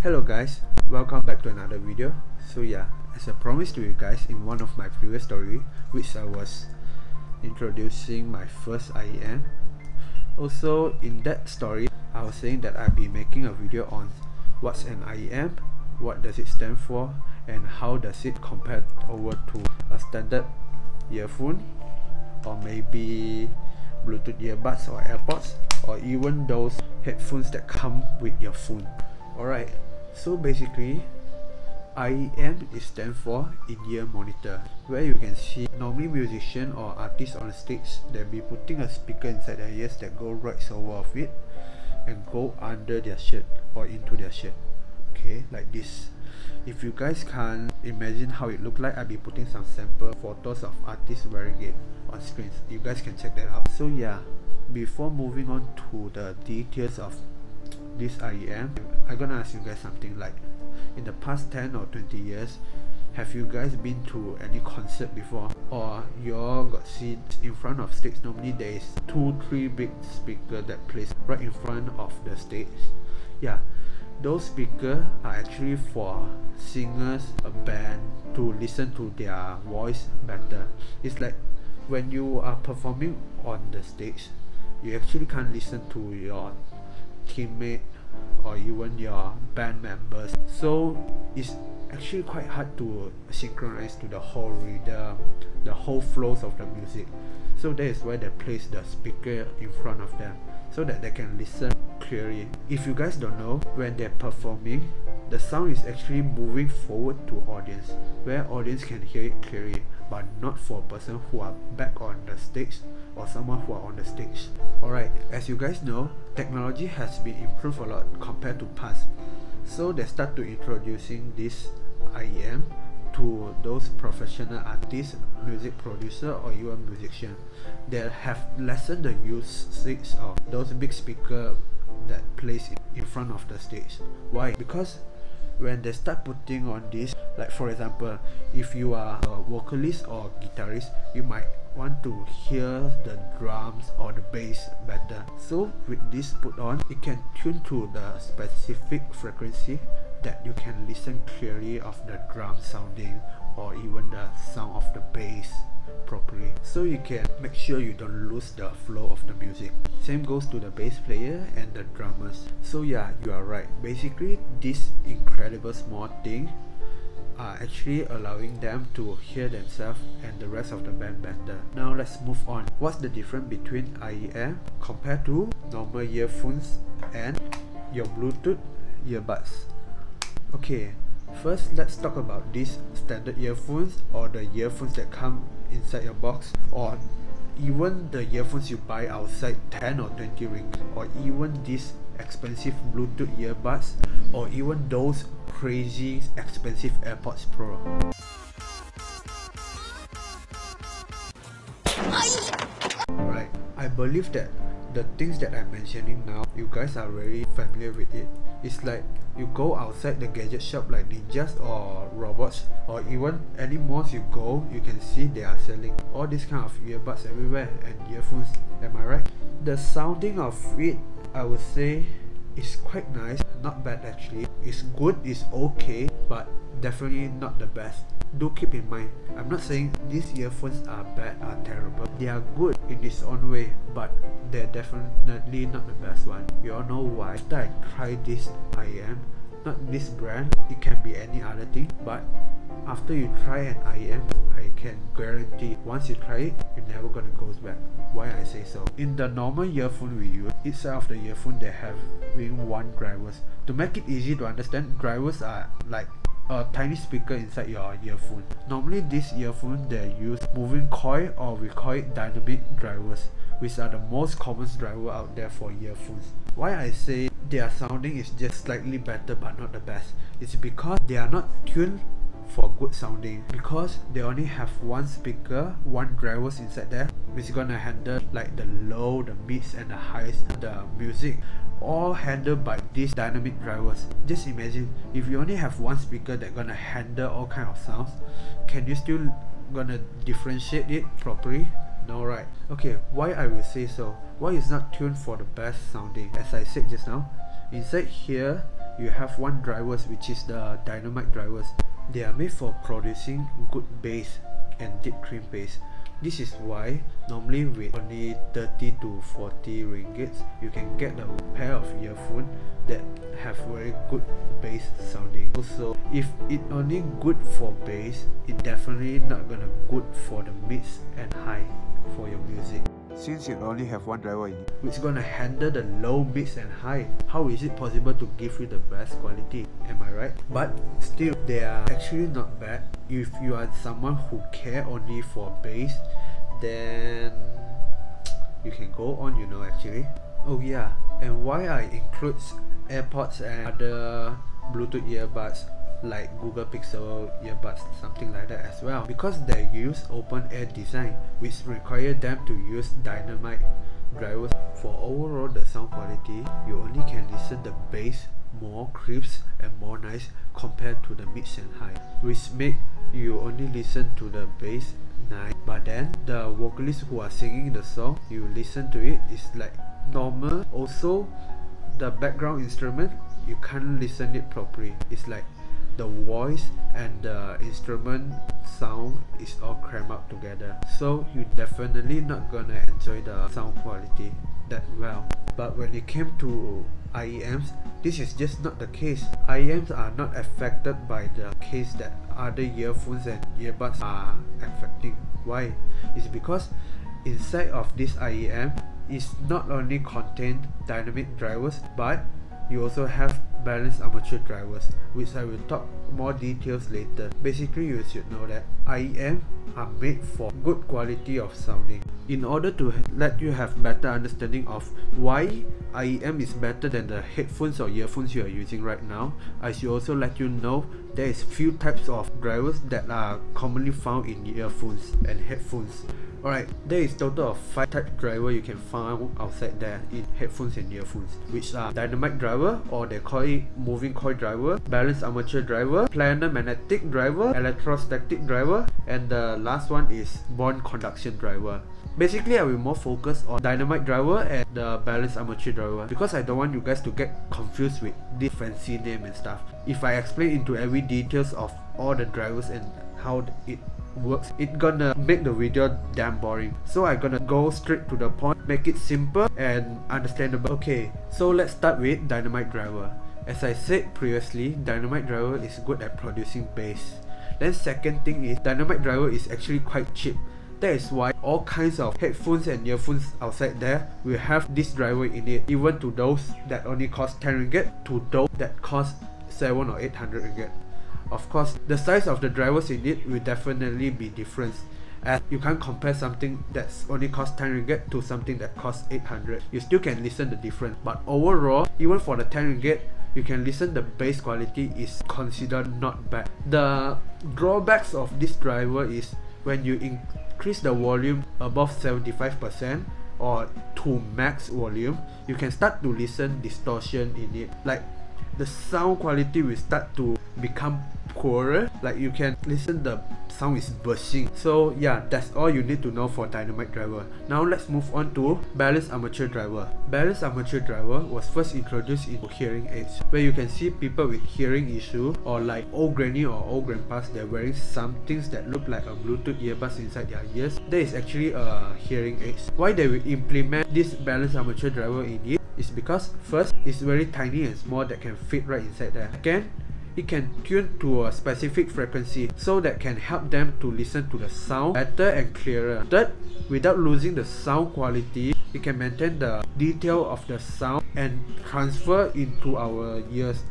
Hello guys, welcome back to another video. So yeah, as I promised to you guys in one of my previous story, which I was introducing my first IEM. Also in that story, I was saying that I'll be making a video on what's an IEM, what does it stand for, and how does it compare over to a standard earphone, or maybe Bluetooth earbuds or AirPods, or even those headphones that come with your phone. Alright, so basically IEM is stand for in-ear monitor, where you can see normally musician or artists on stage, they'll be putting a speaker inside their ears that go right over of it and go under their shirt or into their shirt. Okay, like this. If you guys can't imagine how it look like, I'll be putting some sample photos of artists wearing it on screens. You guys can check that out. So yeah, before moving on to the details of this IEM, I'm gonna ask you guys something. Like, in the past 10 or 20 years, have you guys been to any concert before, or you all got seats in front of stage? Normally there is 2-3 big speakers that place right in front of the stage. Yeah, those speakers are actually for singers, a band, to listen to their voice better. It's like when you are performing on the stage, you actually can't listen to your teammate or even your band members, so it's actually quite hard to synchronize to the whole rhythm, the whole flows of the music. So that is why they place the speaker in front of them, so that they can listen clearly. If you guys don't know, when they're performing, the sound is actually moving forward to audience, where audience can hear it clearly, but not for a person who are back on the stage or someone who are on the stage. Alright, as you guys know, technology has been improved a lot compared to past, so they start to introducing this IEM to those professional artists, music producer, or even musician. They have lessened the usage of those big speakers that place in front of the stage. Why? Because when they start putting on this, like for example, if you are a vocalist or guitarist, you might want to hear the drums or the bass better. So with this put on, it can tune to the specific frequency that you can listen clearly of the drum sounding or even the sound of the bass properly, so you can make sure you don't lose the flow of the music. Same goes to the bass player and the drummers. So yeah, you are right. Basically, this incredible small thing are actually allowing them to hear themselves and the rest of the band better. Now let's move on. What's the difference between IEM compared to normal earphones and your Bluetooth earbuds? Okay, first let's talk about these standard earphones, or the earphones that come inside your box, or even the earphones you buy outside 10 or 20 ring, or even these expensive Bluetooth earbuds, or even those crazy expensive AirPods Pro. Alright, I believe that the things that I'm mentioning now, you guys are very familiar with it. It's like you go outside the gadget shop like Ninjas or Robots, or even any malls you go, you can see they are selling all these kind of earbuds everywhere and earphones. Am I right? The sounding of it, I would say, is quite nice, not bad actually. It's good, it's okay, but definitely not the best. Do keep in mind, I'm not saying these earphones are bad, are terrible. They are good in its own way, but they're definitely not the best one. You all know why. After I tried this IEM, not this brand, it can be any other thing, but after you try an IEM, I can guarantee once you try it, you're never gonna go back. Why I say so? In the normal earphone we use, each side of the earphone they have one drivers. To make it easy to understand, drivers are like a tiny speaker inside your earphone. Normally these earphones they use moving coil, or we call it dynamic drivers, which are the most common driver out there for earphones. Why I say their sounding is just slightly better but not the best, it's because they are not tuned for good sounding, because they only have one speaker, one drivers inside there, which is gonna handle like the low, the mids and the highs, the music, all handled by these dynamic drivers. Just imagine if you only have one speaker that gonna handle all kind of sounds, can you still gonna differentiate it properly? No, right? Okay, why I will say so? Why is not tuned for the best sounding? As I said just now, inside here you have one drivers, which is the dynamic drivers. They are made for producing good bass and deep cream bass. This is why normally with only 30 to 40 ringgits you can get a pair of earphones that have very good bass sounding. Also, if it only good for bass, it definitely not gonna good for the mids and high for your music. Since you only have one driver in it, which is gonna handle the low, mids and high, how is it possible to give you the best quality? Am I right? But still, they are actually not bad. If you are someone who care only for bass, then you can go on, you know, actually. Oh yeah, and why I include AirPods and other Bluetooth earbuds like Google Pixel earbuds, something like that as well, because they use open air design, which require them to use dynamic drivers. For overall the sound quality, you only can listen the bass more crisp and more nice compared to the mids and high, which make you only listen to the bass nice, but then the vocalists who are singing the song, you listen to it, it's like normal. Also, the background instrument, you can't listen it properly. It's like the voice and the instrument sound is all crammed up together, so you definitely not gonna enjoy the sound quality that well. But when it came to IEMs, this is just not the case. IEMs are not affected by the case that other earphones and earbuds are affecting. Why? It's because inside of this IEM is not only contain dynamic drivers, but you also have balanced armature drivers, which I will talk more details later. Basically, you should know that IEM are made for good quality of sounding. In order to let you have better understanding of why IEM is better than the headphones or earphones you are using right now, I should also let you know there is few types of drivers that are commonly found in earphones and headphones. Alright, there is total of 5 type driver you can find outside there in headphones and earphones, which are dynamic driver, or they call it moving coil driver, balanced armature driver, planar magnetic driver, electrostatic driver, and the last one is bond conduction driver. Basically, I will more focus on dynamic driver and the balanced armature driver, because I don't want you guys to get confused with this fancy name and stuff. If I explain into every details of all the drivers and how it works, it's gonna make the video damn boring. So I'm gonna go straight to the point, make it simple and understandable. Okay, so let's start with dynamic driver. As I said previously, dynamic driver is good at producing bass. Then second thing is, dynamic driver is actually quite cheap. That is why all kinds of headphones and earphones outside there will have this driver in it, even to those that only cost 10 ringgit to those that cost 7 or 800 ringgit. Of course, the size of the drivers in it will definitely be different, as you can't compare something that's only cost 10 ringgit to something that costs 800. You still can listen the difference, but overall, even for the 10 ringgit, you can listen the bass quality is considered not bad. The drawbacks of this driver is when you increase the volume above 75% or to max volume, you can start to listen distortion in it. Like the sound quality will start to become poorer, like you can listen the sound is bursting. So yeah, that's all you need to know for dynamic driver. Now let's move on to balanced armature driver. Balanced armature driver was first introduced in hearing aids, where you can see people with hearing issue or like old granny or old grandpas, they're wearing some things that look like a Bluetooth earbuds inside their ears. That is actually a hearing aids. Why they will implement this balanced armature driver in it is because first, it's very tiny and small that can fit right inside there. Second, it can tune to a specific frequency, so that can help them to listen to the sound better and clearer. Third, without losing the sound quality, it can maintain the detail of the sound and transfer into our ears.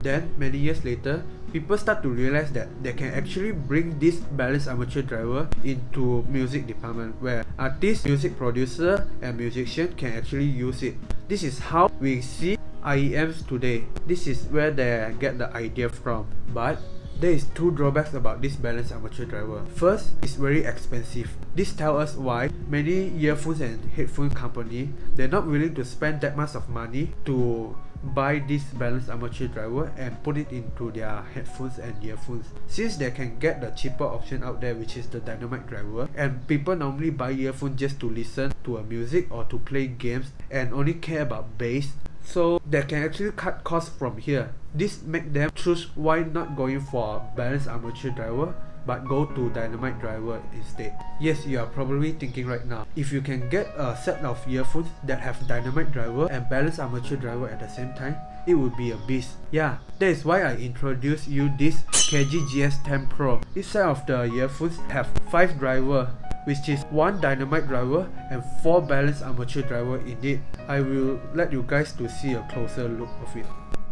Then many years later, people start to realize that they can actually bring this balanced armature driver into music department, where artists, music producer and musician can actually use it. This is how we see IEMs today. This is where they get the idea from. But there is two drawbacks about this balanced armature driver. First, it's very expensive. This tells us why many earphones and headphone company, they're not willing to spend that much of money to buy this balanced armature driver and put it into their headphones and earphones, since they can get the cheaper option out there, which is the dynamic driver. And people normally buy earphones just to listen to a music or to play games and only care about bass, so they can actually cut costs from here. This make them choose why not going for a balanced armature driver but go to dynamic driver instead. Yes, you are probably thinking right now, if you can get a set of earphones that have dynamic driver and balanced armature driver at the same time, it would be a beast. Yeah, that is why I introduced you this KG-GS10 Pro. Each set of the earphones have 5 driver, which is 1 dynamic driver and 4 balanced armature driver in it. I will let you guys to see a closer look of it.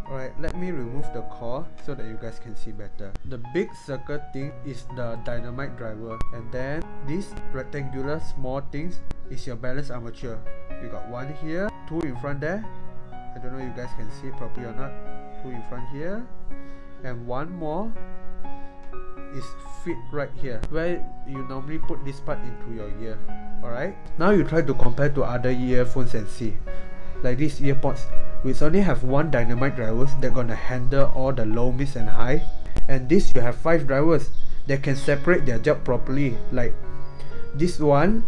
Alright, let me remove the core so that you guys can see better. The big circle thing is the dynamic driver, and then these rectangular small things is your balanced armature. You got 1 here, 2 in front there. I don't know if you guys can see properly or not. 2 in front here, and 1 more is fit right here, where you normally put this part into your ear. Alright, now you try to compare to other earphones and see. Like these earpods, which only have 1 dynamic drivers that gonna handle all the low, mids and high, and this you have 5 drivers that can separate their job properly. Like this one,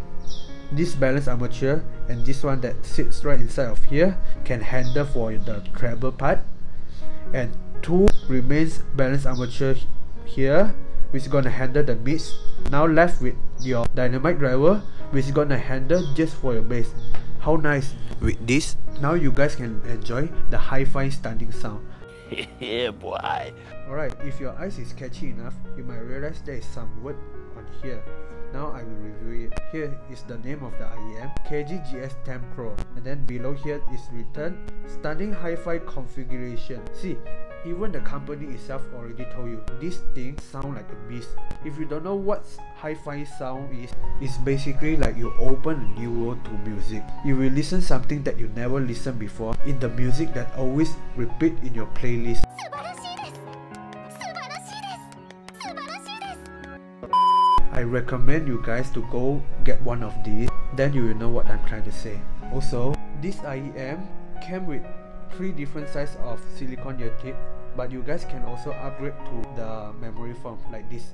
this balanced armature, and this one that sits right inside of here can handle for the treble part, and 2 remains balanced armature here, which is gonna handle the mids. Now left with your dynamic driver, which is gonna handle just for your bass. How nice! With this, now you guys can enjoy the hi-fi standing sound. Yeah, boy. Alright, if your eyes is catchy enough, you might realize there is some word on here. Now I will review it. Here is the name of the IEM, KG-GS10 Pro, and then below here is written stunning hi-fi configuration. See, even the company itself already told you this thing sound like a beast. If you don't know what hi-fi sound is, it's basically like you open a new world to music. You will listen something that you never listened before in the music that always repeat in your playlist. I recommend you guys to go get one of these, then you will know what I'm trying to say. Also, this IEM came with 3 different sizes of silicone ear tip, but you guys can also upgrade to the memory foam like this,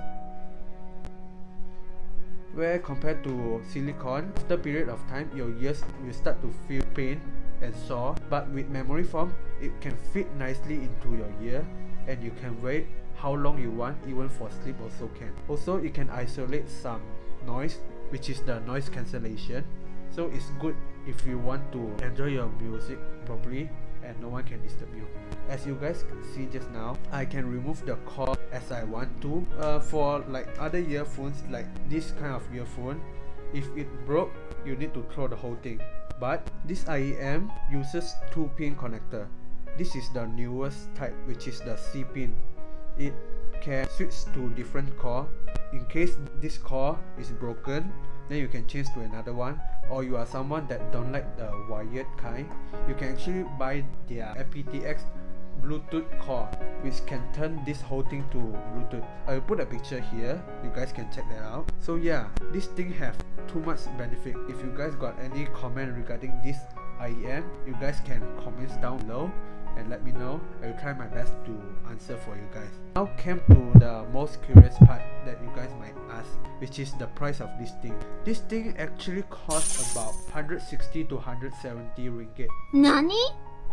where compared to silicone, after a period of time your ears will start to feel pain and sore, but with memory foam it can fit nicely into your ear and you can wear it how long you want, even for sleep also can. Also, it can isolate some noise, which is the noise cancellation, so it's good if you want to enjoy your music properly and no one can disturb you. As you guys can see just now, I can remove the cord as I want to. For like other earphones, like this kind of earphone, if it broke, you need to throw the whole thing. But this IEM uses 2-pin connector. This is the newest type, which is the C pin. It can switch to different core. In case this core is broken, then you can change to another one, or you are someone that don't like the wired kind, you can actually buy their aptX Bluetooth core, which can turn this whole thing to Bluetooth. I will put a picture here, you guys can check that out. So yeah, this thing have too much benefit. If you guys got any comment regarding this IEM, you guys can comment down below and let me know. I will try my best to answer for you guys. Now came to the most curious part that you guys might ask, which is the price of this thing. This thing actually costs about 160 to 170 ringgit. Nani?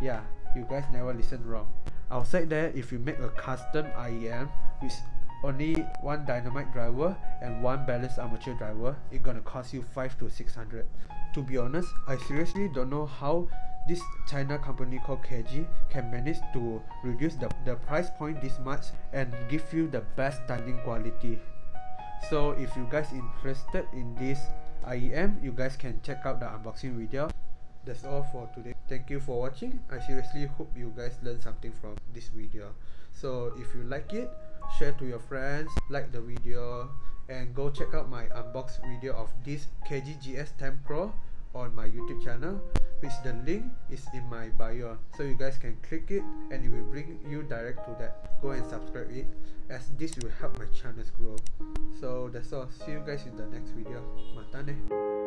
Yeah, you guys never listened wrong. Outside there, if you make a custom IEM with only 1 dynamic driver and 1 balanced armature driver, it's gonna cost you 500 to 600. To be honest, I seriously don't know how this China company called KG can manage to reduce the price point this much and give you the best standing quality. So if you guys interested in this IEM, you guys can check out the unboxing video. That's all for today. Thank you for watching. I seriously hope you guys learned something from this video. So if you like it, share to your friends, like the video, and go check out my unbox video of this KG-GS10 Pro on my YouTube channel, which the link is in my bio, so you guys can click it and it will bring you direct to that. Go and subscribe it, as this will help my channels grow. So that's all. See you guys in the next video. Mata ne.